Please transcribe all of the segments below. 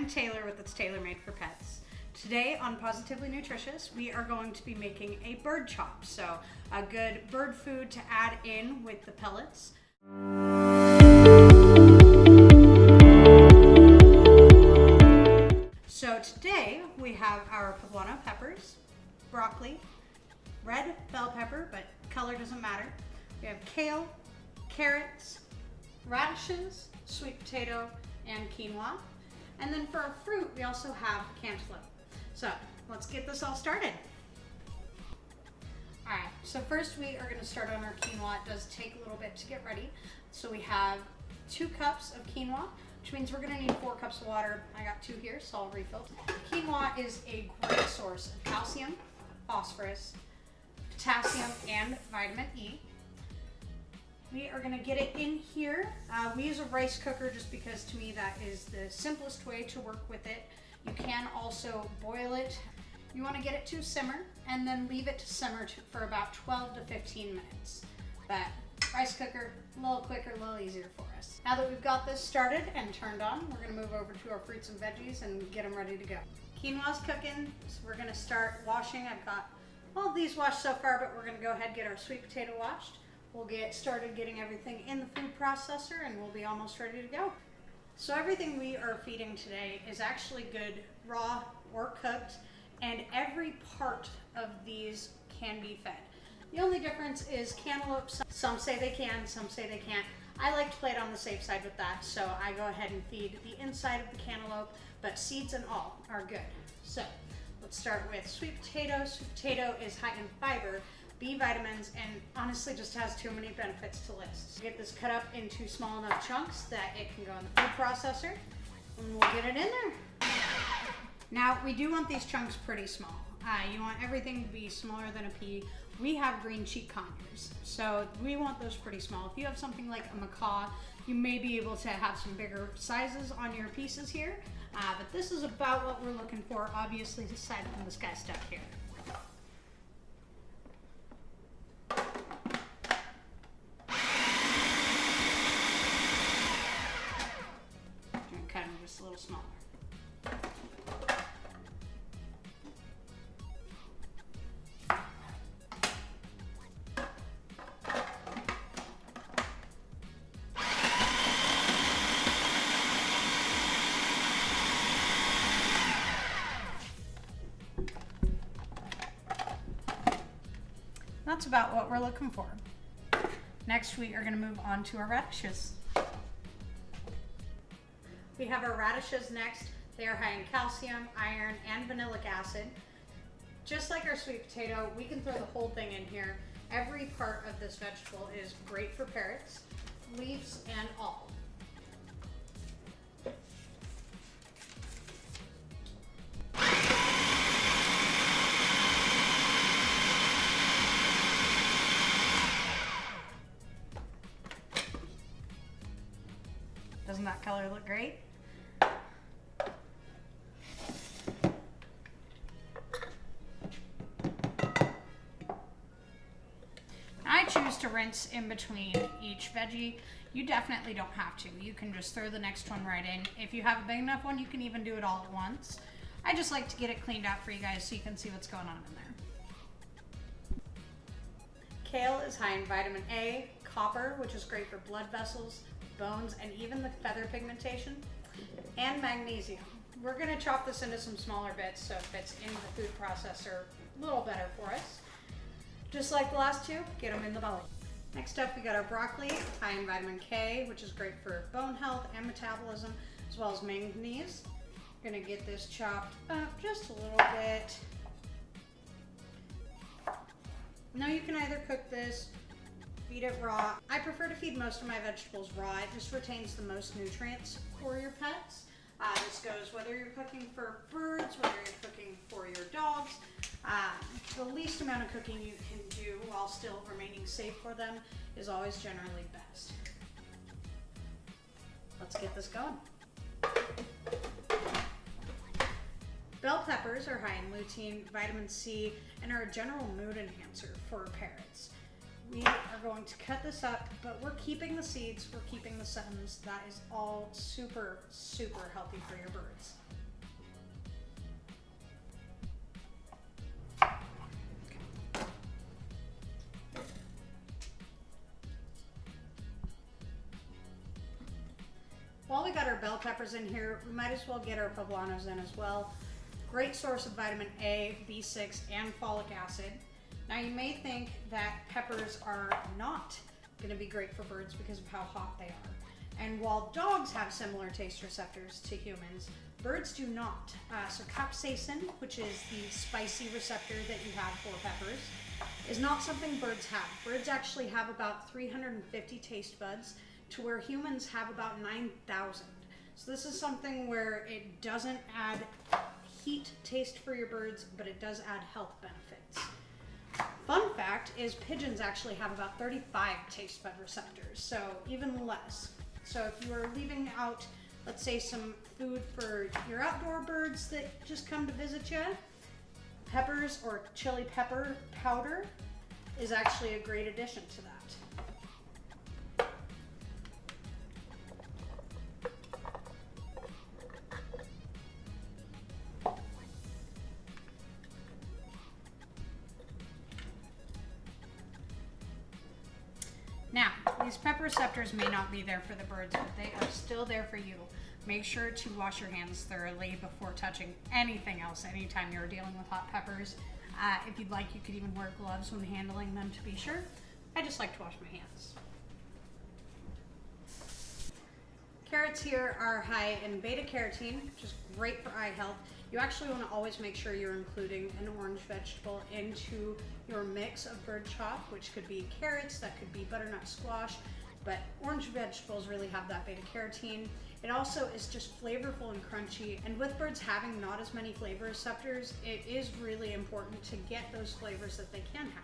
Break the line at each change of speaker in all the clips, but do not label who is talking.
I'm Taylor with It's Tailor Made for Pets. Today on Positively Nutritious, we are going to be making a bird chop. So a good bird food to add in with the pellets. So today we have our Poblano peppers, broccoli, red bell pepper, but color doesn't matter. We have kale, carrots, radishes, sweet potato, and quinoa. And then for our fruit, we also have cantaloupe. So let's get this all started. All right, so first we are gonna start on our quinoa. It does take a little bit to get ready. So we have 2 cups of quinoa, which means we're gonna need 4 cups of water. I got 2 here, so I'll refill. Quinoa is a great source of calcium, phosphorus, potassium, and vitamin E. We are gonna get it in here. We use a rice cooker just because to me that is the simplest way to work with it. You can also boil it. You wanna get it to simmer and then leave it to simmer for about 12 to 15 minutes. But rice cooker, a little quicker, a little easier for us. Now that we've got this started and turned on, we're gonna move over to our fruits and veggies and get them ready to go. Quinoa's cooking, so we're gonna start washing. I've got all of these washed so far, but we're gonna go ahead and get our sweet potato washed. We'll get started getting everything in the food processor and we'll be almost ready to go. So everything we are feeding today is actually good raw or cooked, and every part of these can be fed. The only difference is cantaloupe. Some say they can, some say they can't. I like to play it on the safe side with that, so I go ahead and feed the inside of the cantaloupe, but seeds and all are good. So let's start with sweet potato. Sweet potato is high in fiber, B vitamins, and honestly just has too many benefits to list. So get this cut up into small enough chunks that it can go in the food processor, and we'll get it in there. Now we do want these chunks pretty small. You want everything to be smaller than a pea. We have green cheek conures, so we want those pretty small. If you have something like a macaw, you may be able to have some bigger sizes on your pieces here, but this is about what we're looking for, obviously aside from this guy stuck here. Cut them just a little smaller. That's about what we're looking for. Next, we are going to move on to our radishes. We have our radishes next. They are high in calcium, iron, and vanillic acid. Just like our sweet potato, we can throw the whole thing in here. Every part of this vegetable is great for parrots, leaves, and all. Doesn't that color look great? I choose to rinse in between each veggie. You definitely don't have to. You can just throw the next one right in. If you have a big enough one, you can even do it all at once. I just like to get it cleaned out for you guys so you can see what's going on in there. Kale is high in vitamin A, copper, which is great for blood vessels, bones, and even the feather pigmentation, and magnesium. We're gonna chop this into some smaller bits so it fits in the food processor a little better for us. Just like the last 2, get them in the belly. Next up, we got our broccoli, high in vitamin K, which is great for bone health and metabolism, as well as manganese. We're gonna get this chopped up just a little bit. Now you can either cook this, feed it raw. I prefer to feed most of my vegetables raw. It just retains the most nutrients for your pets. This goes whether you're cooking for birds, whether you're cooking for your dogs. The least amount of cooking you can do while still remaining safe for them is always generally best. Let's get this going. Bell peppers are high in lutein, vitamin C, and are a general mood enhancer for parrots. We are going to cut this up, but we're keeping the seeds, we're keeping the stems. That is all super, super healthy for your birds. While we got our bell peppers in here, we might as well get our poblanos in as well. Great source of vitamin A, B6, and folic acid. Now you may think that peppers are not going to be great for birds because of how hot they are. And while dogs have similar taste receptors to humans, birds do not. So capsaicin, which is the spicy receptor that you have for peppers, is not something birds have. Birds actually have about 350 taste buds, to where humans have about 9,000. So this is something where it doesn't add heat taste for your birds, but it does add health benefits. Fun fact is pigeons actually have about 35 taste bud receptors, so even less. So if you are leaving out, let's say, some food for your outdoor birds that just come to visit you, peppers or chili pepper powder is actually a great addition to that. Now, these pepper receptors may not be there for the birds, but they are still there for you. Make sure to wash your hands thoroughly before touching anything else anytime you're dealing with hot peppers. If you'd like, you could even wear gloves when handling them to be sure. I just like to wash my hands. Carrots here are high in beta carotene, which is great for eye health. You actually want to always make sure you're including an orange vegetable into your mix of bird chop, which could be carrots, that could be butternut squash, but orange vegetables really have that beta carotene. It also is just flavorful and crunchy, and with birds having not as many flavor receptors, it is really important to get those flavors that they can have.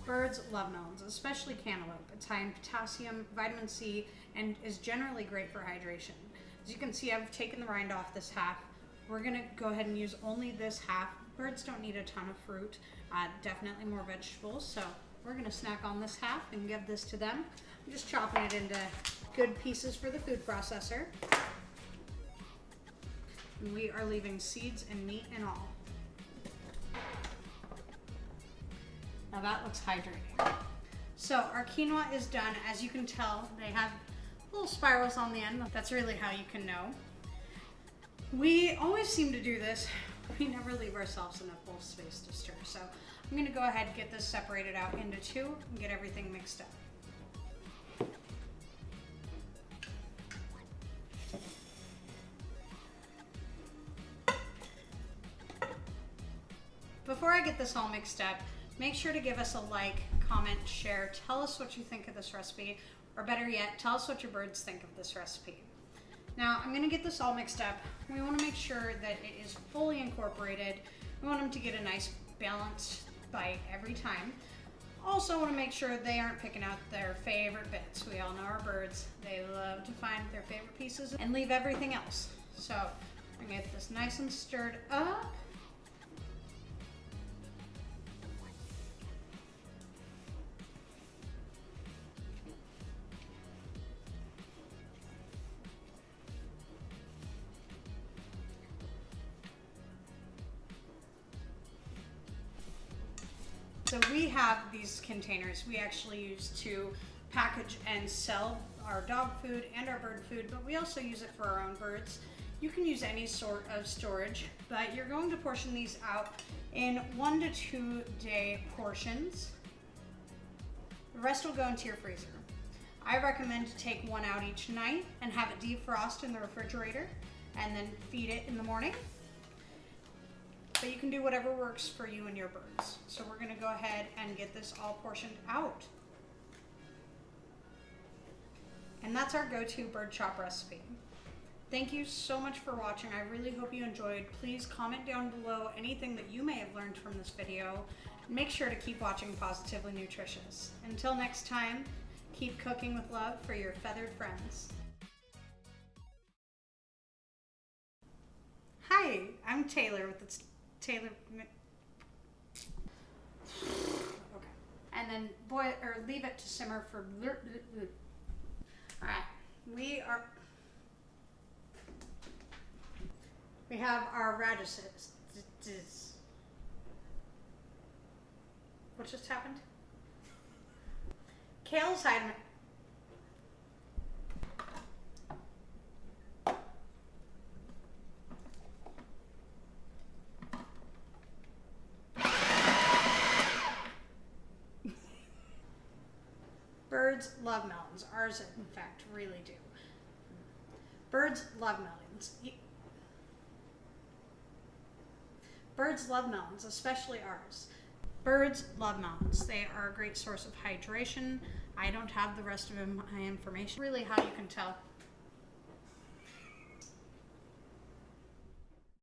Birds love melons, especially cantaloupe. It's high in potassium, vitamin C, and is generally great for hydration. As you can see, I've taken the rind off this half. We're gonna go ahead and use only this half. Birds don't need a ton of fruit, definitely more vegetables, so we're gonna snack on this half and give this to them. I'm just chopping it into good pieces for the food processor. And we are leaving seeds and meat and all. Now that looks hydrating. So our quinoa is done. As you can tell, they have little spirals on the end. That's really how you can know. We always seem to do this. We never leave ourselves enough bowl space to stir. So I'm gonna go ahead and get this separated out into two and get everything mixed up. Before I get this all mixed up, make sure to give us a like, comment, share, tell us what you think of this recipe, or better yet, tell us what your birds think of this recipe. Now, I'm gonna get this all mixed up. We wanna make sure that it is fully incorporated. We want them to get a nice balanced bite every time. Also wanna make sure they aren't picking out their favorite bits. We all know our birds, they love to find their favorite pieces and leave everything else. So, I'm gonna get this nice and stirred up. So we have these containers we actually use to package and sell our dog food and our bird food, but we also use it for our own birds. You can use any sort of storage, but you're going to portion these out in 1 to 2 day portions. The rest will go into your freezer. I recommend to take one out each night and have it defrost in the refrigerator. and then feed it in the morning. But you can do whatever works for you and your birds. So we're gonna go ahead and get this all portioned out. And that's our go-to bird chop recipe. Thank you so much for watching. I really hope you enjoyed. Please comment down below anything that you may have learned from this video. Make sure to keep watching Positively Nutritious. Until next time, keep cooking with love for your feathered friends. Hi, I'm Taylor with the Taylor. Okay, and then boil or leave it to simmer for. All right, we have our radishes. What just happened? Kale's hiding. Birds love melons. Ours, in fact, really do. Birds love melons. Birds love melons, especially ours. Birds love melons. They are a great source of hydration. I don't have the rest of my information. Really, how you can tell.